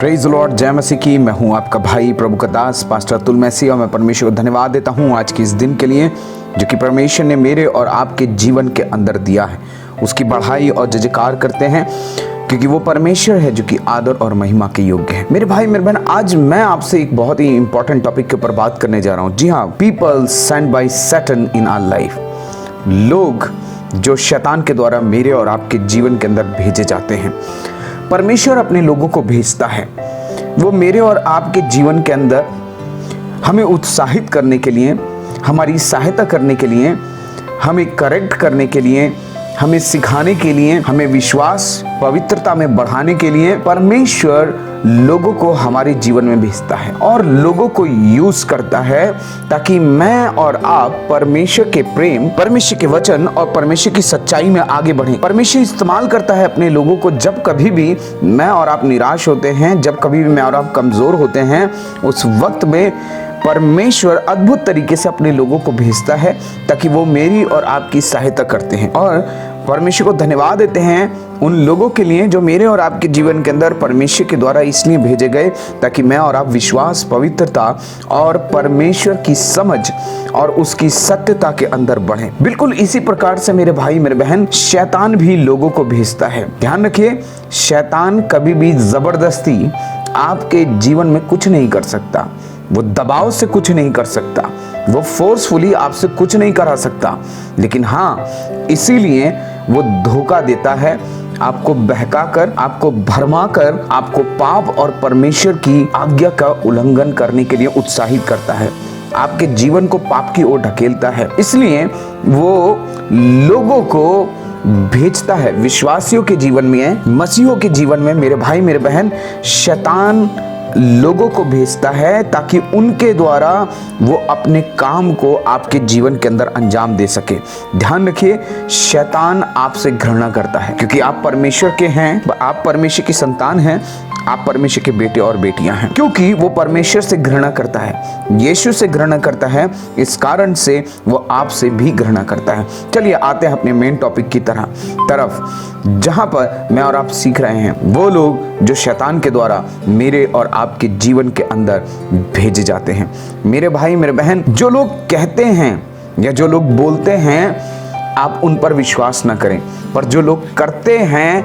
Praise Lord, जय मसीह की। मैं हूं आपका भाई प्रभु का दास पास्टर अतुल मैसी और मैं परमेश्वर को धन्यवाद देता हूं आज के इस दिन के लिए जो कि परमेश्वर ने मेरे और आपके जीवन के अंदर दिया है। उसकी बढ़ाई और जय जयकार करते हैं क्योंकि वो परमेश्वर है जो कि आदर और महिमा के योग्य है। मेरे भाई मेरे बहन, आज मैं आपसे एक बहुत ही इंपॉर्टेंट टॉपिक के ऊपर बात करने जा रहा हूँ। जी हाँ, people send by Satan in our life. लोग जो शैतान के द्वारा मेरे और आपके जीवन के अंदर भेजे जाते हैं। परमेश्वर अपने लोगों को भेजता है, वो मेरे और आपके जीवन के अंदर हमें उत्साहित करने के लिए, हमारी सहायता करने के लिए, हमें करेक्ट करने के लिए, हमें सिखाने के लिए, हमें विश्वास पवित्रता में बढ़ाने के लिए परमेश्वर लोगों को हमारे जीवन में भेजता है और लोगों को यूज करता है ताकि मैं और आप परमेश्वर के प्रेम, परमेश्वर के वचन और परमेश्वर की सच्चाई में आगे बढ़ें। परमेश्वर इस्तेमाल करता है अपने लोगों को जब कभी भी मैं और आप निराश होते हैं, जब कभी भी मैं और आप कमजोर होते हैं, उस वक्त में परमेश्वर अद्भुत तरीके से अपने लोगों को भेजता है ताकि वो मेरी और आपकी सहायता करते हैं। और परमेश्वर को धन्यवाद देते हैं उन लोगों के लिए जो मेरे और आपके जीवन के अंदर परमेश्वर के द्वारा इसलिए भेजे गए ताकि मैं और आप विश्वास, पवित्रता और परमेश्वर की समझ और उसकी सत्यता के अंदर बढ़ें। बिल्कुल इसी प्रकार से मेरे भाई मेरे बहन, शैतान भी लोगों को भेजता है। ध्यान रखिए, शैतान कभी भी जबरदस्ती आपके जीवन में कुछ नहीं कर सकता, वो दबाव से कुछ नहीं कर सकता, वो फोर्सफुली आपसे कुछ नहीं करा सकता। लेकिन हाँ, इसीलिए वो धोखा देता है, आपको बहकाकर, आपको भरमाकर, आपको पाप और परमेश्वर की आज्ञा का उल्लंघन करने के लिए उत्साहित करता है, आपके जीवन को पाप की ओर ढकेलता है। इसलिए वो लोगों को भेजता है। विश्वासियों के जीवन में, मसीहों के जीवन में मेरे भाई मेरे बहन, शैतान लोगों को भेजता है ताकि उनके द्वारा वो अपने काम को आपके जीवन के अंदर अंजाम दे सके। ध्यान रखिए, शैतान आपसे घृणा करता है क्योंकि आप परमेश्वर के हैं, आप परमेश्वर की संतान हैं, आप परमेश्वर के बेटे और बेटियां हैं। क्योंकि वो परमेश्वर से घृणा करता है, यीशु से घृणा करता है, इस कारण से वो आपसे भी घृणा करता है। चलिए आते हैं अपने मेन टॉपिक की तरफ जहां पर मैं और आप सीख रहे हैं वो लोग जो शैतान के द्वारा मेरे और आपके जीवन के अंदर भेजे जाते हैं। मेरे भाई मेरे बहन, जो लोग कहते हैं या जो लोग बोलते हैं आप उन पर विश्वास ना करें, पर जो लोग करते हैं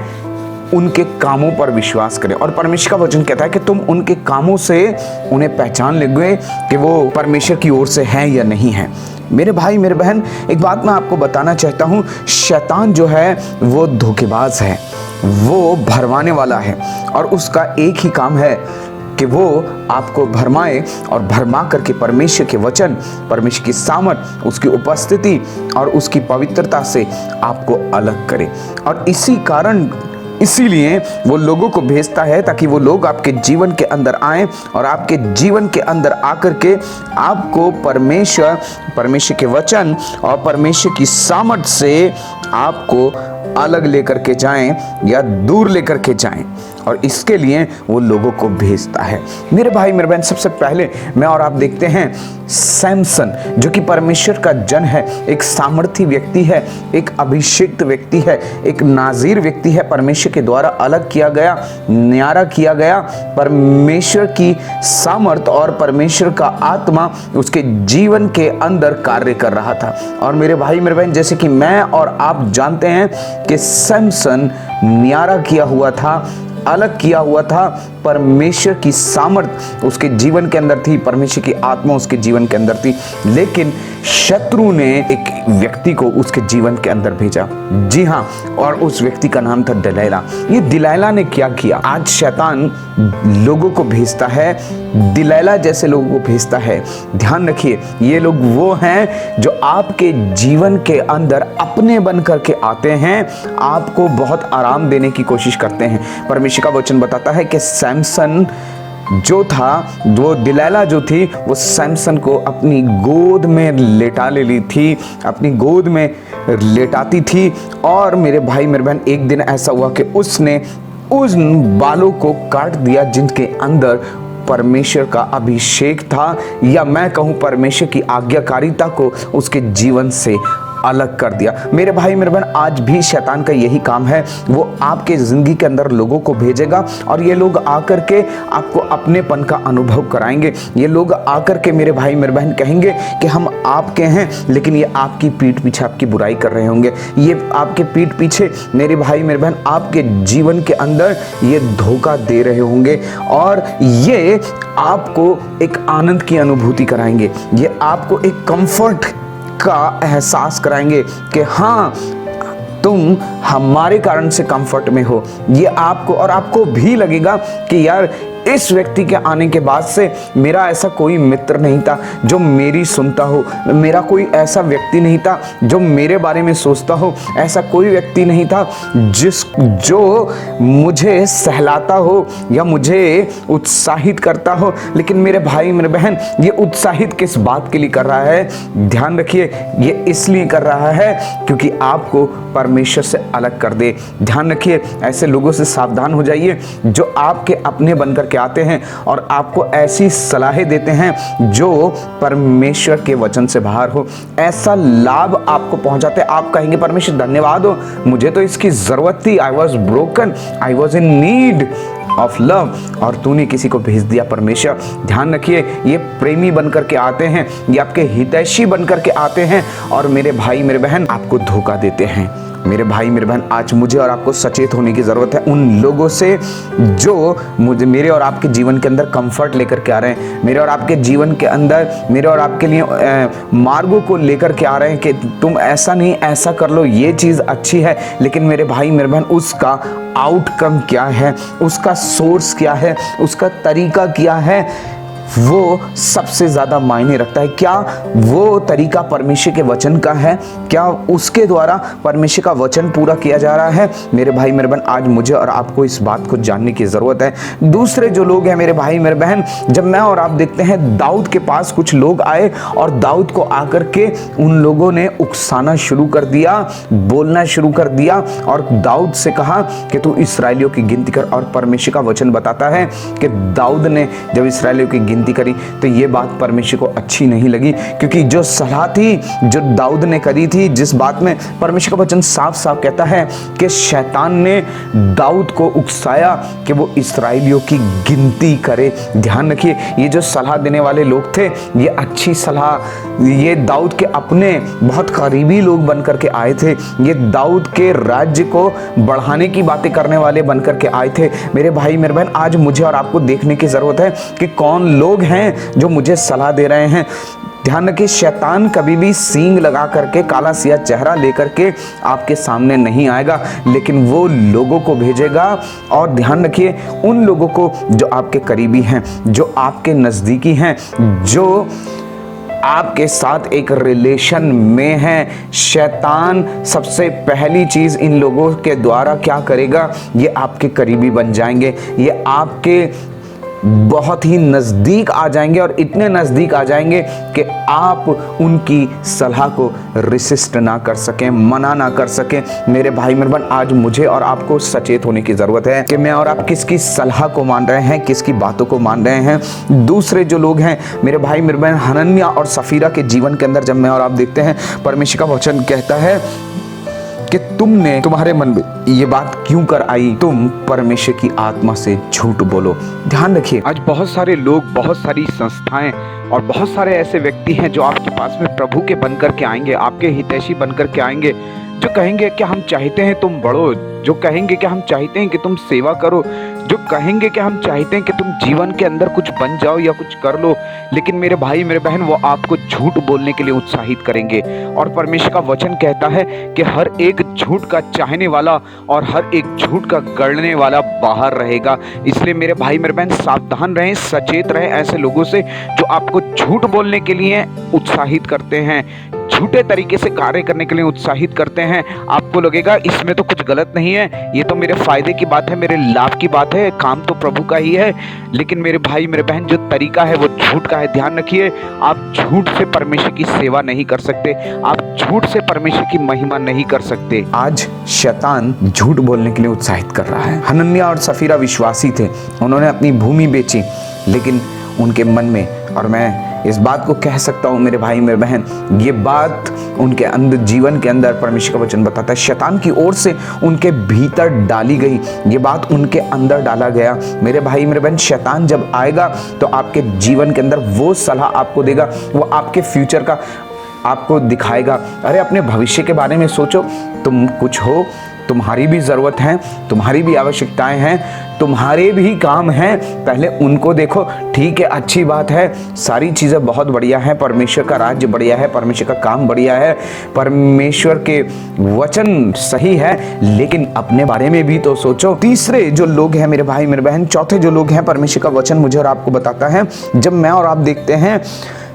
उनके कामों पर विश्वास करें। और परमेश्वर का वचन कहता है कि तुम उनके कामों से उन्हें पहचान लोगे कि वो परमेश्वर की ओर से हैं या नहीं है। मेरे भाई मेरे बहन, एक बात मैं आपको बताना चाहता हूँ, शैतान जो है वो धोखेबाज है, वो भरमाने वाला है और उसका एक ही काम है कि वो आपको भरमाए और भरमा करके परमेश्वर के वचन, परमेश्वर की सामर्थ, उसकी उपस्थिति और उसकी पवित्रता से आपको अलग करे। और इसीलिए वो लोगों को भेजता है ताकि वो लोग आपके जीवन के अंदर आएं और आपके जीवन के अंदर आकर के आपको परमेश्वर के वचन और परमेश्वर की सामर्थ से आपको अलग लेकर के जाएं या दूर लेकर के जाएं। और इसके लिए वो लोगों को भेजता है। मेरे भाई मेरे बहन, सबसे पहले मैं और आप देखते हैं सैमसन, जो कि परमेश्वर का जन है, एक सामर्थी व्यक्ति है, एक अभिषिक्त व्यक्ति है, एक नाज़ीर व्यक्ति है, परमेश्वर के द्वारा अलग किया गया, न्यारा किया गया। परमेश्वर की सामर्थ और परमेश्वर का आत्मा उसके जीवन के अंदर कार्य कर रहा था। और मेरे भाई मेरे बहन, जैसे कि मैं और आप जानते हैं कि सैमसन न्यारा किया हुआ था, अलग किया हुआ था, परमेश्वर की सामर्थ उसके जीवन के अंदर थी, परमेश्वर की आत्मा उसके जीवन के अंदर थी। लेकिन शत्रु ने एक व्यक्ति को उसके जीवन के अंदर भेजा। जी हाँ, और उस व्यक्ति का नाम था दिलैला। ये दिलैला ने क्या किया? आज शैतान लोगों को भेजता है, दिलैला जैसे लोगों को भेजता है। ध्यान रखिए, ये लोग वो हैं जो आपके जीवन के अंदर अपने बन करके आते हैं, आपको बहुत आराम देने की कोशिश करते हैं। परमेश्वर का वचन बताता है कि सैमसन जो था, वो दिलैला जो थी, वो सैमसन को अपनी गोद में लेटा ले ली थी, अपनी गोद में लेटाती थी। और मेरे भाई मेरे बहन, एक दिन ऐसा हुआ कि उसने उन बालों को काट दिया जिनके अंदर परमेश्वर का अभिषेक था, या मैं कहूँ परमेश्वर की आज्ञाकारिता को उसके जीवन से अलग कर दिया। मेरे भाई मेरे बहन, आज भी शैतान का यही काम है, वो आपके जिंदगी के अंदर लोगों को भेजेगा और ये लोग आकर के आपको अपनेपन का अनुभव कराएंगे। ये लोग आकर के मेरे भाई मेरे बहन कहेंगे कि हम आपके हैं, लेकिन ये आपकी पीठ पीछे आपकी बुराई कर रहे होंगे। ये आपके पीठ पीछे मेरे भाई मेरे बहन आपके जीवन के अंदर ये धोखा दे रहे होंगे और ये आपको एक आनंद की अनुभूति कराएंगे। ये आपको एक कंफर्ट का एहसास कराएंगे कि हाँ, तुम हमारे कारण से कंफर्ट में हो। ये आपको भी लगेगा कि यार, इस व्यक्ति के आने के बाद से मेरा ऐसा कोई मित्र नहीं था जो मेरी सुनता हो, मेरा कोई ऐसा व्यक्ति नहीं था जो मेरे बारे में सोचता हो, ऐसा कोई व्यक्ति नहीं था जो मुझे सहलाता हो या मुझे उत्साहित करता हो। लेकिन मेरे भाई मेरे बहन, ये उत्साहित किस बात के लिए कर रहा है? ध्यान रखिए, ये इसलिए कर रहा है क्योंकि आपको परमेश्वर से अलग कर दे। ध्यान रखिए, ऐसे लोगों से सावधान हो जाइए जो आपके अपने बनकर आते हैं और आपको ऐसी सलाहें देते हैं जो परमेश्वर के वचन से बाहर हो। ऐसा लाभ आपको पहुंचाते, आप कहेंगे परमेश्वर धन्यवाद हो, मुझे तो इसकी जरूरत थी, I was broken, I was in need of love, और तूने किसी को भेज दिया परमेश्वर। ध्यान रखिए, ये प्रेमी बनकर के आते हैं, ये आपके हितैषी बनकर के आते हैं और मेरे भाई मेरे बहन आपको धोखा देते हैं। मेरे भाई मेरे बहन, आज मुझे और आपको सचेत होने की ज़रूरत है उन लोगों से जो मेरे और आपके जीवन के अंदर कंफर्ट लेकर के आ रहे हैं, मेरे और आपके जीवन के अंदर मेरे और आपके लिए मार्गों को लेकर के आ रहे हैं कि तुम ऐसा नहीं ऐसा कर लो, ये चीज़ अच्छी है। लेकिन मेरे भाई मेरे बहन, उसका आउटकम क्या है, उसका सोर्स क्या है, उसका तरीका क्या है, वो सबसे ज़्यादा मायने रखता है। क्या वो तरीका परमेश्वर के वचन का है? क्या उसके द्वारा परमेश्वर का वचन पूरा किया जा रहा है? मेरे भाई मेरे बहन, आज मुझे और आपको इस बात को जानने की ज़रूरत है। दूसरे जो लोग हैं मेरे भाई मेरे बहन, जब मैं और आप देखते हैं दाऊद के पास कुछ लोग आए और दाऊद को आकर के उन लोगों ने उकसाना शुरू कर दिया, बोलना शुरू कर दिया और दाऊद से कहा कि तू इसराइलियों की गिनती कर। और परमेश्वर का वचन बताता है कि दाऊद ने जब इसराइलियों की गिनती करी तो ये बात परमेश्वर को अच्छी नहीं लगी, क्योंकि जो सलाह थी जो दाऊद ने करी थी, जिस बात में परमेश्वर का वचन साफ साफ कहता है कि शैतान ने दाऊद को उकसाया कि वो इसराइलियों की गिनती करे। ध्यान रखिए, ये जो सलाह देने वाले लोग थे, ये अच्छी सलाह, ये दाऊद के अपने बहुत करीबी लोग बनकर के आए थे, ये दाऊद के राज्य को बढ़ाने की बातें करने वाले बनकर के आए थे। मेरे भाई मेरे बहन, आज मुझे और आपको देखने की जरूरत है कि कौन लोग हैं जो मुझे सलाह दे रहे हैं। ध्यान रखिए, शैतान कभी भी सींग लगा करके, काला सिया चेहरा लेकर के आपके सामने नहीं आएगा, लेकिन वो लोगों को भेजेगा। और ध्यान रखिए, उन लोगों को जो आपके करीबी हैं, जो आपके नज़दीकी हैं, जो आपके साथ एक रिलेशन में है। शैतान सबसे पहली चीज़ इन लोगों के द्वारा क्या करेगा? ये आपके करीबी बन जाएंगे, ये आपके बहुत ही नज़दीक आ जाएंगे और इतने नज़दीक आ जाएंगे कि आप उनकी सलाह को रेसिस्ट ना कर सकें, मना ना कर सकें। मेरे भाई मेरे बहन, आज मुझे और आपको सचेत होने की ज़रूरत है कि मैं और आप किसकी सलाह को मान रहे हैं, किसकी बातों को मान रहे हैं। दूसरे जो लोग हैं मेरे भाई मेरे बहन, हनन्याह और सफीरा के जीवन के अंदर जब मैं और आप देखते हैं, परमेश्वर का वचन कहता है कि तुम्हारे मन में ये बात क्यों कर आई, तुम परमेश्वर की आत्मा से झूठ बोलो। ध्यान रखिए, आज बहुत सारे लोग, बहुत सारी संस्थाएं और बहुत सारे ऐसे व्यक्ति हैं जो आपके पास में प्रभु के बनकर के आएंगे, आपके हितैषी बनकर के आएंगे, जो कहेंगे कि हम चाहते हैं तुम बढ़ो, जो कहेंगे कि हम चाहते हैं कि तुम सेवा करो, जो कहेंगे कि हम चाहते हैं कि तुम जीवन के अंदर कुछ बन जाओ या कुछ कर लो। लेकिन मेरे भाई मेरे बहन, वो आपको झूठ बोलने के लिए उत्साहित करेंगे। और परमेश्वर का वचन कहता है कि हर एक झूठ का चाहने वाला और हर एक झूठ का गढ़ने वाला बाहर रहेगा। इसलिए मेरे भाई मेरे बहन, सावधान रहें, सचेत रहें ऐसे लोगों से जो आपको झूठ बोलने के लिए उत्साहित करते हैं, झूठे तरीके से कार्य करने के लिए उत्साहित करते हैं। आपको लगेगा इसमें तो कुछ गलत नहीं है, ये तो मेरे फायदे की बात है, मेरे लाभ की बात है, काम तो प्रभु का ही है। लेकिन मेरे भाई मेरे बहन, जो तरीका है वो झूठ का है। ध्यान रखिए, आप झूठ से परमेश्वर की सेवा नहीं कर सकते, आप झूठ से परमेश्वर की महिमा नहीं कर सकते। आज शैतान झूठ बोलने के लिए उत्साहित कर रहा है। हनन्याह और सफीरा विश्वासी थे, उन्होंने अपनी भूमि बेची, लेकिन उनके मन में, और मैं इस बात को कह सकता हूँ मेरे भाई मेरे बहन, ये बात उनके अंदर, जीवन के अंदर परमेश्वर का वचन बताता है शैतान की ओर से उनके भीतर डाली गई, ये बात उनके अंदर डाला गया। मेरे भाई मेरे बहन, शैतान जब आएगा तो आपके जीवन के अंदर वो सलाह आपको देगा, वो आपके फ्यूचर का आपको दिखाएगा। अरे अपने भविष्य के बारे में सोचो, तुम कुछ हो, तुम्हारी भी ज़रूरत है, तुम्हारी भी आवश्यकताएं हैं, तुम्हारे भी काम हैं, पहले उनको देखो। ठीक है, अच्छी बात है, सारी चीज़ें बहुत बढ़िया है, परमेश्वर का राज्य बढ़िया है, परमेश्वर का काम बढ़िया है, परमेश्वर के वचन सही है, लेकिन अपने बारे में भी तो सोचो। तीसरे जो लोग हैं मेरे भाई मेरे बहन, चौथे जो लोग हैं, परमेश्वर का वचन मुझे और आपको बताता है, जब मैं और आप देखते हैं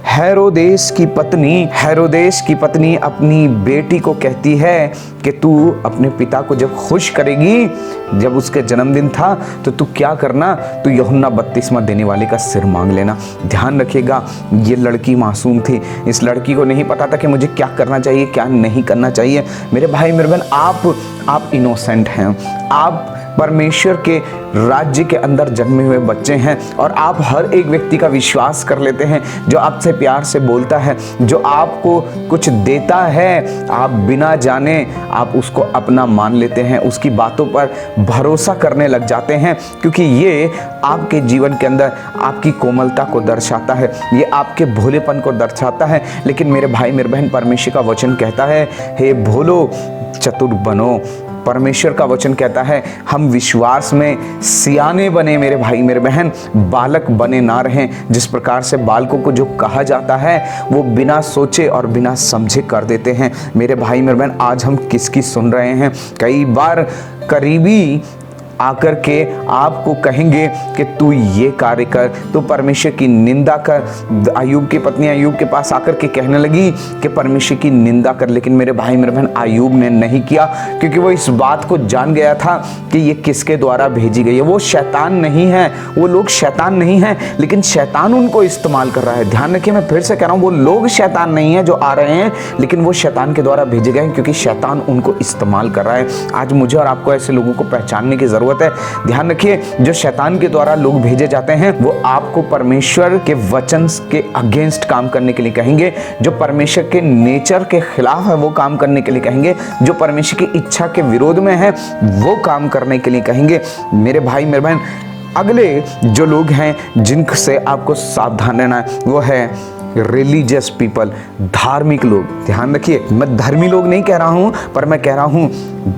हेरोदेस की पत्नी अपनी बेटी को कहती है कि तू अपने पिता को जब खुश करेगी, जब उसके जन्मदिन था तो तू क्या करना, तू यूहन्ना बपतिस्मा देने वाले का सिर मांग लेना। ध्यान रखिएगा, ये लड़की मासूम थी, इस लड़की को नहीं पता था कि मुझे क्या करना चाहिए, क्या नहीं करना चाहिए। मेरे भाई मेरे बहन, आप इनोसेंट हैं, आप परमेश्वर के राज्य के अंदर जन्मे हुए बच्चे हैं, और आप हर एक व्यक्ति का विश्वास कर लेते हैं जो आपसे प्यार से बोलता है, जो आपको कुछ देता है, आप बिना जाने आप उसको अपना मान लेते हैं, उसकी बातों पर भरोसा करने लग जाते हैं, क्योंकि ये आपके जीवन के अंदर आपकी कोमलता को दर्शाता है, ये आपके भोलेपन को दर्शाता है। लेकिन मेरे भाई मेरे बहन, परमेश्वर का वचन कहता है, हे भोलो चतुर बनो। परमेश्वर का वचन कहता है हम विश्वास में सियाने बने मेरे भाई मेरे बहन, बालक बने ना रहें। जिस प्रकार से बालकों को जो कहा जाता है वो बिना सोचे और बिना समझे कर देते हैं। मेरे भाई मेरे बहन, आज हम किसकी सुन रहे हैं? कई बार करीबी आकर के आपको कहेंगे कि तू ये कार्य कर, तू परमेश्वर की निंदा कर। अय्यूब की पत्नी अय्यूब के पास आकर के कहने लगी कि परमेश्वर की निंदा कर, लेकिन मेरे भाई मेरे बहन, अय्यूब ने नहीं किया, क्योंकि वो इस बात को जान गया था कि ये किसके द्वारा भेजी गई है। वो शैतान नहीं है, वो लोग शैतान नहीं है, लेकिन शैतान उनको इस्तेमाल कर रहा है। ध्यान रखिए, मैं फिर से कह रहा हूँ, वो लोग शैतान नहीं है जो आ रहे हैं, लेकिन वो शैतान के द्वारा भेजे गए हैं, क्योंकि शैतान उनको इस्तेमाल कर रहा है। आज मुझे और आपको ऐसे लोगों को पहचानने की जरूरत है। ध्यान रखिए, जो शैतान के द्वारा लोग भेजे जाते हैं वो आपको परमेश्वर के वचन के अगेंस्ट काम करने के लिए कहेंगे, जो परमेश्वर के नेचर के खिलाफ है वो काम करने के लिए कहेंगे, जो परमेश्वर की इच्छा के विरोध में है वो काम करने के लिए कहेंगे। मेरे भाई मेरे बहन, अगले जो लोग हैं जिनसे आपको सावधान रहना है वो है रिलीजियस पीपल, धार्मिक लोग। ध्यान रखिए, मैं धर्मी लोग नहीं कह रहा हूं, पर मैं कह रहा हूं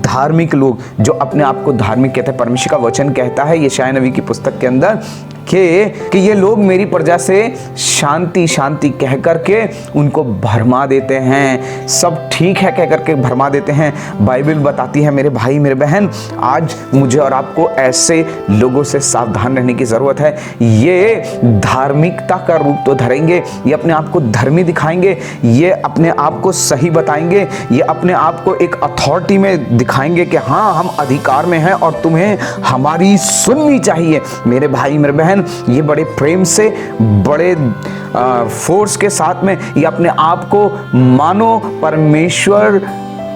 धार्मिक लोग, जो अपने आप को धार्मिक कहते हैं। परमेश्वर का वचन कहता है यशायाह नबी की पुस्तक के अंदर कि ये लोग मेरी प्रजा से शांति शांति कह करके उनको भरमा देते हैं, सब ठीक है कह करके भरमा देते हैं। बाइबल बताती है मेरे भाई मेरे बहन, आज मुझे और आपको ऐसे लोगों से सावधान रहने की जरूरत है। ये धार्मिकता का रूप तो धरेंगे, ये अपने आप को धर्मी दिखाएंगे, ये अपने आप को सही बताएंगे, ये अपने आप को एक अथॉरिटी में दिखाएंगे कि हाँ हम अधिकार में हैं और तुम्हें हमारी सुननी चाहिए। मेरे भाई मेरे बहन, ये बड़े प्रेम से, बड़े फोर्स के साथ में ये अपने आप को मानो परमेश्वर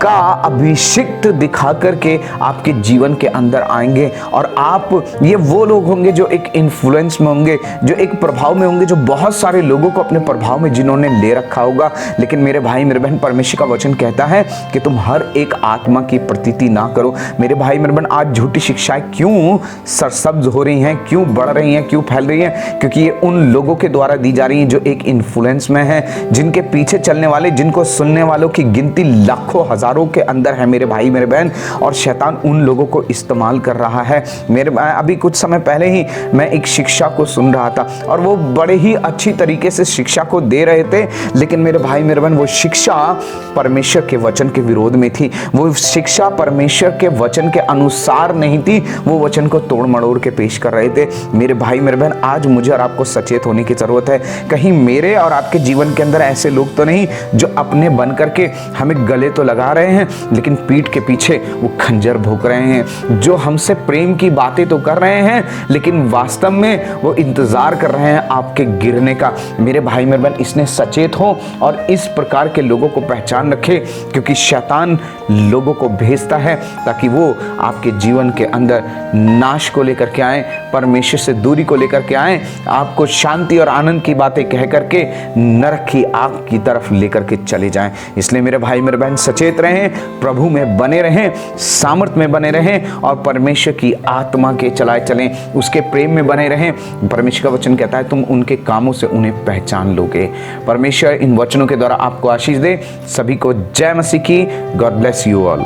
का अभिषिक्त दिखा करके आपके जीवन के अंदर आएंगे, और आप ये वो लोग होंगे जो एक इन्फ्लुएंस में होंगे, जो एक प्रभाव में होंगे, जो बहुत सारे लोगों को अपने प्रभाव में जिन्होंने ले रखा होगा। लेकिन मेरे भाई मेरे बहन, परमेश्वर का वचन कहता है कि तुम हर एक आत्मा की प्रतीति ना करो। मेरे भाई मेरे बहन, आज झूठी शिक्षाएं क्यों सरसब्ज हो रही हैं, क्यों बढ़ रही हैं, क्यों फैल रही हैं? क्योंकि ये उन लोगों के द्वारा दी जा रही हैं जो एक इन्फ्लुएंस में है, जिनके पीछे चलने वाले, जिनको सुनने वालों की गिनती लाखों हजारों के अंदर है मेरे भाई मेरे बहन, और शैतान उन लोगों को इस्तेमाल कर रहा है। अभी कुछ समय पहले ही मैं एक शिक्षा को सुन रहा था, और वो बड़े ही अच्छी तरीके से शिक्षा को दे रहे थे, लेकिन मेरे भाई मेरे बहन, वो शिक्षा परमेश्वर के वचन के विरोध में थी, वो शिक्षा परमेश्वर के वचन के अनुसार नहीं थी, वो वचन को तोड़ मड़ोड़ के पेश कर रहे थे। मेरे भाई मेरे बहन, आज मुझे और आपको सचेत होने की जरूरत है। कहीं मेरे और आपके जीवन के अंदर ऐसे लोग तो नहीं जो अपने बन करके हमें गले तो लगा रहे हैं, लेकिन पीठ के पीछे वो खंजर भोंक रहे हैं। जो हमसे प्रेम की बातें तो कर रहे हैं, लेकिन वास्तव में वो इंतजार कर रहे हैं आपके गिरने का। मेरे भाई मेरे बहन, इसने सचेत हो और इस प्रकार के लोगों को पहचान रखे, क्योंकि शैतान लोगों को भेजता है ताकि वो आपके जीवन के अंदर नाश को लेकर के आए, परमेश्वर से दूरी को लेकर के आए, आपको शांति और आनंद की बातें कह करके नरक की आग की तरफ लेकर के चले जाएं। इसलिए मेरे भाई मेरे बहन, सचेत रहें, प्रभु में बने रहें, सामर्थ में बने रहें और परमेश्वर की आत्मा के चलाए चलें, उसके प्रेम में बने रहें। परमेश्वर का वचन कहता है तुम उनके कामों से उन्हें पहचान लोगे। परमेश्वर इन वचनों के द्वारा आपको आशीष दे। सभी को जय मसीह की। God bless you all.